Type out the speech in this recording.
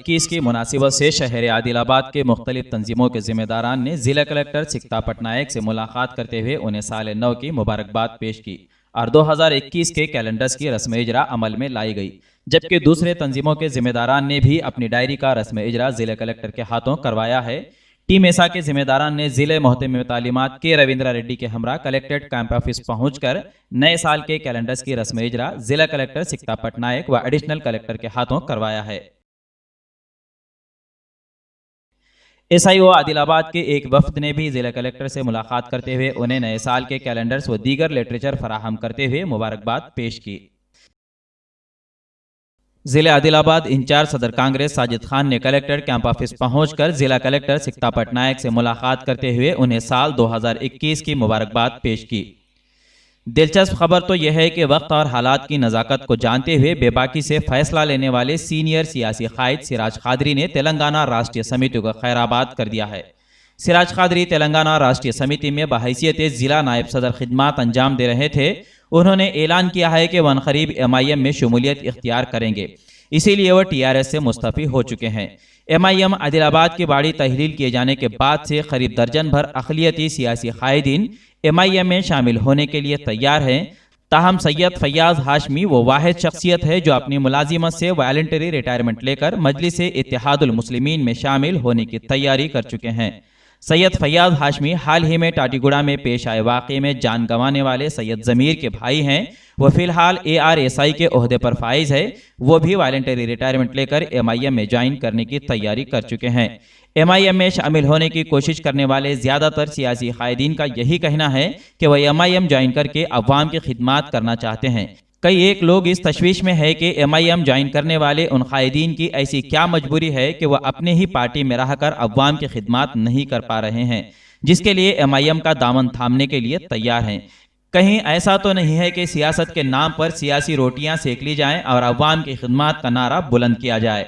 21 کی مناسبت سے شہر عادل آباد کے مختلف تنظیموں کے ذمہ داران نے ضلع کلکٹر سکتا پٹنائک سے ملاقات کرتے ہوئے انہیں سال نو کی مبارکباد پیش کی اور 2021 کے کیلنڈرز کی رسم اجرا عمل میں لائی گئی، جبکہ دوسرے تنظیموں کے ذمہ داران نے بھی اپنی ڈائری کا رسم اجرا ضلع کلکٹر کے ہاتھوں کروایا ہے۔ ٹیم ایسا کے ذمہ داران نے ضلع محتمم تعلیمات کے رویندرا ریڈی کے ہمراہ کلیکٹریٹ کیمپ آفس پہنچ کر نئے سال کے کیلنڈرز کی رسم اجرا ضلع کلکٹر سکتا پٹنائک و ایڈیشنل کلکٹر کے ہاتھوں کروایا ہے۔ ایس آئی او عادل آباد کے ایک وفد نے بھی ضلع کلکٹر سے ملاقات کرتے ہوئے انہیں نئے سال کے کیلنڈرز و دیگر لٹریچر فراہم کرتے ہوئے مبارکباد پیش کی۔ ضلع عادل آباد انچارج صدر کانگریس ساجد خان نے کلکٹر کیمپ آفس پہنچ کر ضلع کلکٹر سکتا پٹنائک سے ملاقات کرتے ہوئے انہیں سال 2021 کی مبارکباد پیش کی۔ دلچسپ خبر تو یہ ہے کہ وقت اور حالات کی نزاکت کو جانتے ہوئے بے باکی سے فیصلہ لینے والے سینئر سیاسی قائد سراج قادری نے تلنگانہ راشٹریہ سمیتی کو خیرآباد کر دیا ہے۔ سراج قادری تلنگانہ راشٹریہ سمیتی میں بحیثیت ضلع نائب صدر خدمات انجام دے رہے تھے۔ انہوں نے اعلان کیا ہے کہ وہ عنقریب MIM میں شمولیت اختیار کریں گے، اسی لیے وہ TRS سے مستعفی ہو چکے ہیں۔ MIM عادل آباد کی باڑی تحلیل کیے جانے کے بعد سے قریب درجن بھر اقلیتی سیاسی قائدین MIM میں شامل ہونے کے لیے تیار ہیں، تاہم سید فیاض ہاشمی وہ واحد شخصیت ہے جو اپنی ملازمت سے والنٹری ریٹائرمنٹ لے کر مجلس اتحاد المسلمین میں شامل ہونے کی تیاری کر چکے ہیں۔ سید فیاض ہاشمی حال ہی میں ٹاٹی گوڑا میں پیش آئے واقعے میں جان گنوانے والے سید ضمیر کے بھائی ہیں۔ وہ فی الحال ARSI کے عہدے پر فائز ہے۔ وہ بھی والنٹری ریٹائرمنٹ لے کر MIM میں جوائن کرنے کی تیاری کر چکے ہیں۔ MIM میں شامل ہونے کی کوشش کرنے والے زیادہ تر سیاسی قائدین کا یہی کہنا ہے کہ وہ MIM جوائن کر کے عوام کی خدمات کرنا چاہتے ہیں۔ کئی ایک لوگ اس تشویش میں ہے کہ MIM جوائن کرنے والے ان قائدین کی ایسی کیا مجبوری ہے کہ وہ اپنے ہی پارٹی میں رہ کر عوام کی خدمات نہیں کر پا رہے ہیں، جس کے لیے MIM کا دامن تھامنے کے لیے تیار ہیں۔ کہیں ایسا تو نہیں ہے کہ سیاست کے نام پر سیاسی روٹیاں سیک لی جائیں اور عوام کی خدمات کا نعرہ بلند کیا جائے۔